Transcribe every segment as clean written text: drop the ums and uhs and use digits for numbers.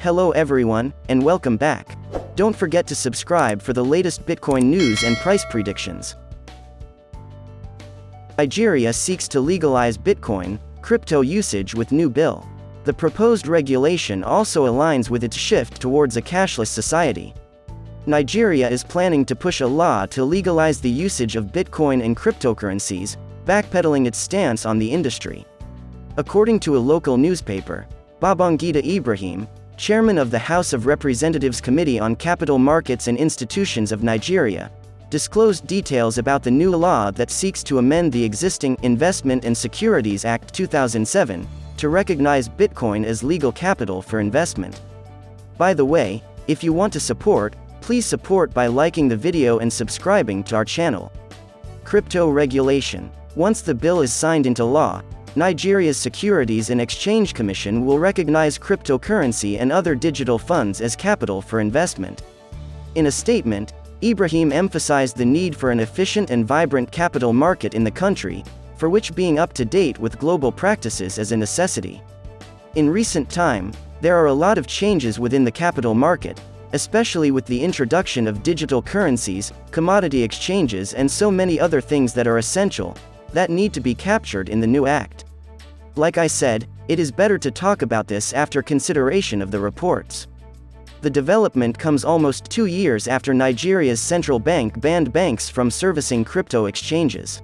Hello everyone, and welcome back. Don't forget to subscribe for the latest Bitcoin news and price predictions. Nigeria seeks to legalize Bitcoin crypto usage with new bill. The proposed regulation also aligns with its shift towards a cashless society. Nigeria is planning to push a law to legalize the usage of Bitcoin and cryptocurrencies, backpedaling its stance on the industry. According to a local newspaper, Babangida Ibrahim, chairman of the House of Representatives Committee on Capital Markets and Institutions of Nigeria, disclosed details about the new law that seeks to amend the existing Investment and Securities Act 2007 to recognize Bitcoin as legal capital for investment. By the way, if you want to support, please support by liking the video and subscribing to our channel. Crypto regulation. Once the bill is signed into law, Nigeria's Securities and Exchange Commission will recognize cryptocurrency and other digital funds as capital for investment. In a statement, Ibrahim emphasized the need for an efficient and vibrant capital market in the country, for which being up to date with global practices is a necessity. In recent time, there are a lot of changes within the capital market, especially with the introduction of digital currencies, commodity exchanges, and so many other things that are essential, that need to be captured in the new act. Like I said, it is better to talk about this after consideration of the reports. The development comes almost 2 years after Nigeria's central bank banned banks from servicing crypto exchanges.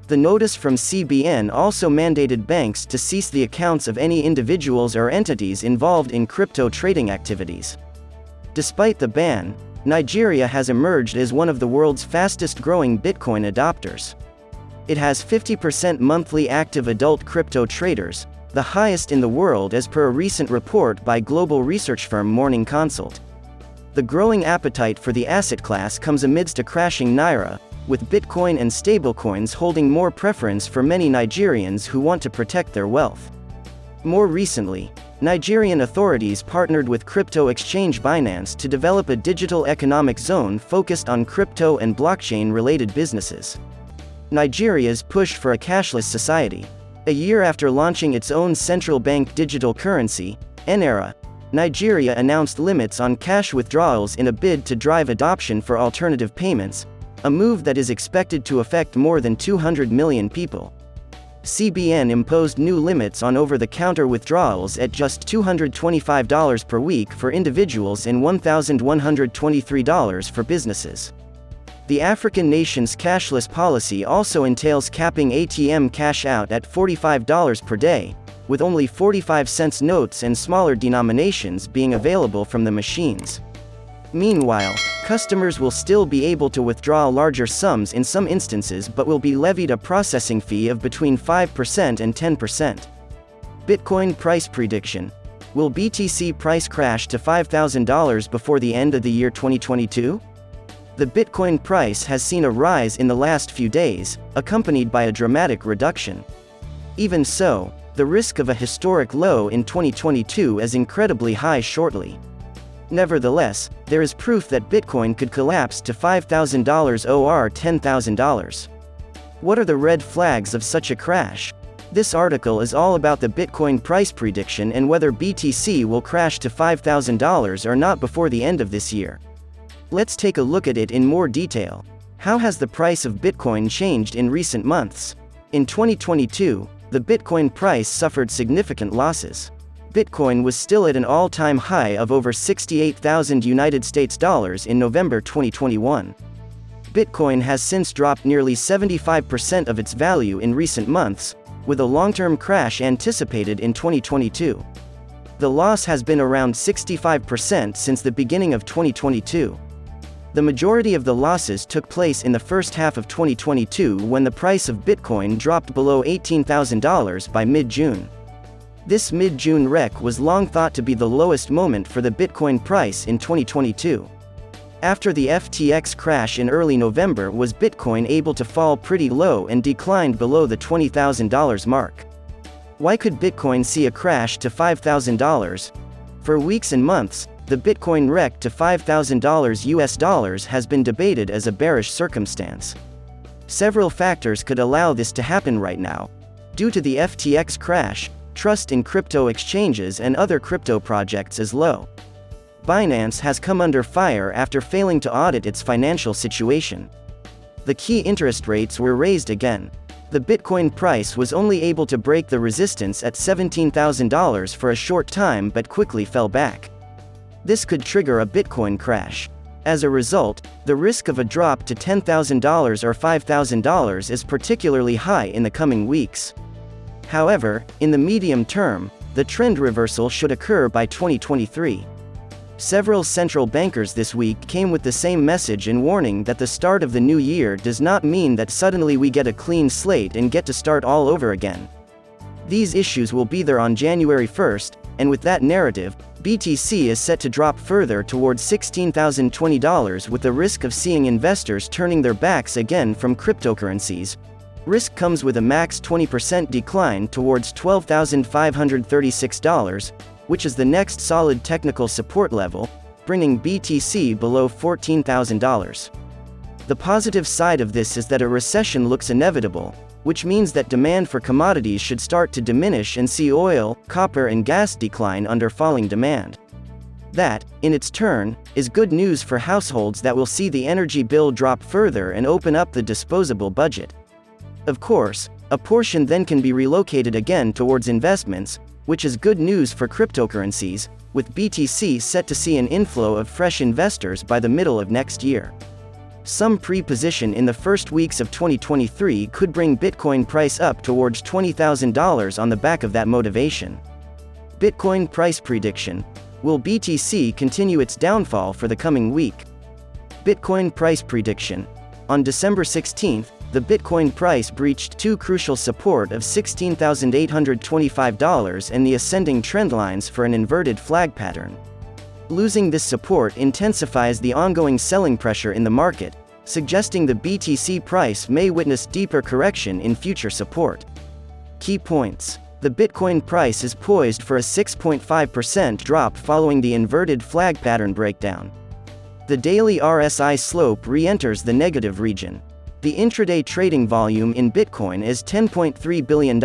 The notice from CBN also mandated banks to cease the accounts of any individuals or entities involved in crypto trading activities. Despite the ban, Nigeria has emerged as one of the world's fastest-growing Bitcoin adopters. It has 50% monthly active adult crypto traders, the highest in the world as per a recent report by global research firm Morning Consult. The growing appetite for the asset class comes amidst a crashing naira, with Bitcoin and stablecoins holding more preference for many Nigerians who want to protect their wealth. More recently, Nigerian authorities partnered with crypto exchange Binance to develop a digital economic zone focused on crypto and blockchain-related businesses. Nigeria's push for a cashless society. A year after launching its own central bank digital currency, Naira, Nigeria announced limits on cash withdrawals in a bid to drive adoption for alternative payments, a move that is expected to affect more than 200 million people. CBN imposed new limits on over-the-counter withdrawals at just $225 per week for individuals and $1,123 for businesses. The African nation's cashless policy also entails capping ATM cash out at $45 per day, with only 45-cent notes and smaller denominations being available from the machines. Meanwhile, customers will still be able to withdraw larger sums in some instances but will be levied a processing fee of between 5% and 10%. Bitcoin price prediction. Will BTC price crash to $5,000 before the end of the year 2022? The Bitcoin price has seen a rise in the last few days, accompanied by a dramatic reduction. Even so, the risk of a historic low in 2022 is incredibly high shortly. Nevertheless, there is proof that Bitcoin could collapse to $5,000 or $10,000. What are the red flags of such a crash? This article is all about the Bitcoin price prediction and whether BTC will crash to $5,000 or not before the end of this year. Let's take a look at it in more detail. How has the price of Bitcoin changed in recent months? In 2022, the Bitcoin price suffered significant losses. Bitcoin was still at an all-time high of over $68,000 in November 2021. Bitcoin has since dropped nearly 75% of its value in recent months, with a long-term crash anticipated in 2022. The loss has been around 65% since the beginning of 2022. The majority of the losses took place in the first half of 2022 when the price of Bitcoin dropped below $18,000 by mid-June. This mid-June wreck was long thought to be the lowest moment for the Bitcoin price in 2022. After the FTX crash in early November, was Bitcoin able to fall pretty low and declined below the $20,000 mark. Why could Bitcoin see a crash to $5,000? For weeks and months, the Bitcoin wreck to $5,000 has been debated as a bearish circumstance. Several factors could allow this to happen right now. Due to the FTX crash, trust in crypto exchanges and other crypto projects is low. Binance has come under fire after failing to audit its financial situation. The key interest rates were raised again. The Bitcoin price was only able to break the resistance at $17,000 for a short time but quickly fell back. This could trigger a Bitcoin crash. As a result, the risk of a drop to $10,000 or $5,000 is particularly high in the coming weeks. However, in the medium term, the trend reversal should occur by 2023. Several central bankers this week came with the same message and warning that the start of the new year does not mean that suddenly we get a clean slate and get to start all over again. These issues will be there on January 1st, and with that narrative, BTC is set to drop further towards $16,020 with the risk of seeing investors turning their backs again from cryptocurrencies. Risk comes with a max 20% decline towards $12,536, which is the next solid technical support level, bringing BTC below $14,000. The positive side of this is that a recession looks inevitable, which means that demand for commodities should start to diminish and see oil, copper and gas decline under falling demand. That, in its turn, is good news for households that will see the energy bill drop further and open up the disposable budget. Of course, a portion then can be relocated again towards investments, which is good news for cryptocurrencies, with BTC set to see an inflow of fresh investors by the middle of next year. Some pre-position in the first weeks of 2023 could bring Bitcoin price up towards $20,000 on the back of that motivation. Bitcoin price prediction: will BTC continue its downfall for the coming week? Bitcoin price prediction: on December 16th, the Bitcoin price breached two crucial support of $16,825 and the ascending trend lines for an inverted flag pattern. Losing this support intensifies the ongoing selling pressure in the market, suggesting the BTC price may witness deeper correction in future support. Key points: the Bitcoin price is poised for a 6.5% drop following the inverted flag pattern breakdown. The daily RSI slope re-enters the negative region. The intraday trading volume in Bitcoin is $10.3 billion,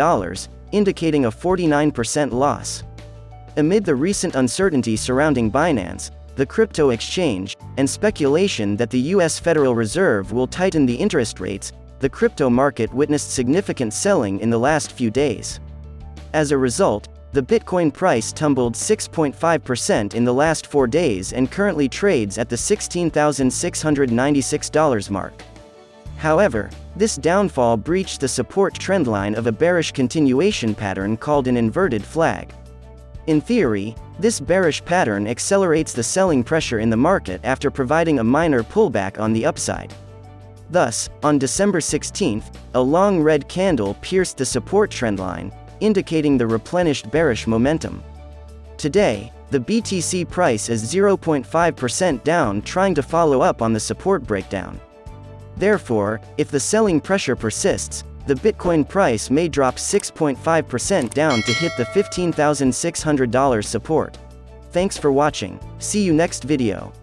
indicating a 49% loss. Amid the recent uncertainty surrounding Binance, the crypto exchange, and speculation that the U.S. Federal Reserve will tighten the interest rates, the crypto market witnessed significant selling in the last few days. As a result, the Bitcoin price tumbled 6.5% in the last 4 days and currently trades at the $16,696 mark. However, this downfall breached the support trendline of a bearish continuation pattern called an inverted flag. In theory, this bearish pattern accelerates the selling pressure in the market after providing a minor pullback on the upside. Thus, on December 16th, a long red candle pierced the support trendline, indicating the replenished bearish momentum. Today, the BTC price is 0.5% down, trying to follow up on the support breakdown. Therefore, if the selling pressure persists, the Bitcoin price may drop 6.5% down to hit the $15,600 support. Thanks for watching. See you next video.